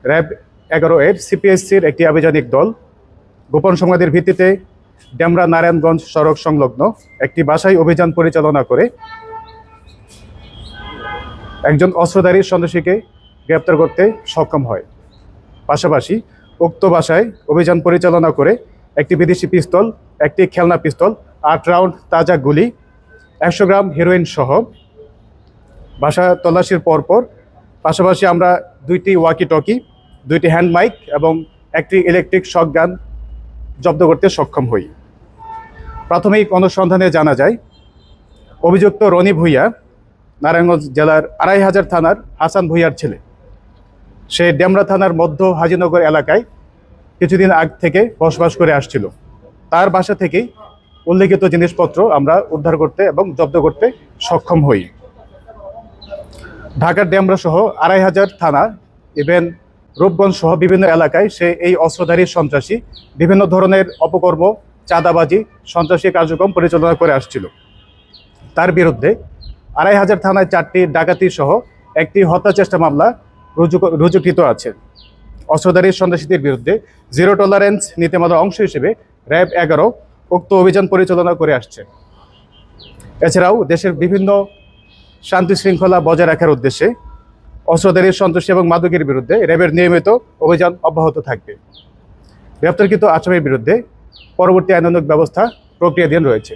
RAB 11 এর সিপিএসসির একটি আভিযানিক দল গোপন সংবাদের ভিত্তিতে ডেমরা নারায়ণগঞ্জ সড়ক সংলগ্ন একটি বাসায় অভিযান পরিচালনা করে একজন অস্ত্রধারী সন্ত্রাসীকে গ্রেপ্তার করতে সক্ষম হয়। পাশাপাশি উক্ত বাসায় অভিযান পরিচালনা করে একটি বিদেশি পিস্তল, একটি খেলনা পিস্তল, 8 রাউন্ড তাজা গুলি, 100 গ্রাম হেরোইন সহ বাসা তল্লাশির পরপর পাশাপাশি আমরা 2টি ওয়াকি টকি, 2টি হ্যান্ড মাইক এবং একটি ইলেকট্রিক শটগান জব্দ করতে সক্ষম হই। প্রাথমিক অনুসন্ধানে জানা যায় অভিযুক্ত রনি ভূঁইয়া নারায়ণগঞ্জ জেলার 2500 থানার হাসান ভূঁইয়ার ছেলে। সে ডেমরা থানার মধ্য হাজিনগর এলাকায় কিছুদিন আগ থেকে বসবাস করে আসছিল। তার বাসা থেকেই উল্লেখিত জিনিসপত্র আমরা উদ্ধার করতে এবং জব্দ করতে সক্ষম হই। ঢাকার ডেমরা সহ 2500 থানা, ইভেন রূপগঞ্জ সহ বিভিন্ন এলাকায় সে এই অস্ত্রধারী সন্ত্রাসী বিভিন্ন ধরনের অপকর্ম, চাঁদাবাজি, সন্ত্রাসী কার্যক্রম পরিচালনা করে আসছিল। তার বিরুদ্ধে 2500 থানায় 4টি ডাকাতি সহ একটি হত্যা চেষ্টা মামলা রুজুকৃত আছে। অস্ত্রধারী সন্ত্রাসীদের বিরুদ্ধে জিরো টলারেন্স নীতিমালার অংশ হিসেবে র্যাব 11 উক্ত অভিযান পরিচালনা করে আসছে। এছাড়াও দেশের বিভিন্ন শান্তি শৃঙ্খলা বজায় রাখার উদ্দেশ্যে অস্ত্রধারী সন্ত্রাসী এবং মাদকের বিরুদ্ধে র্যাবের নিয়মিত অভিযান অব্যাহত থাকবে। গ্রেপ্তারকৃত আসামির বিরুদ্ধে পরবর্তী আইনানুগ ব্যবস্থা প্রক্রিয়াধীন রয়েছে।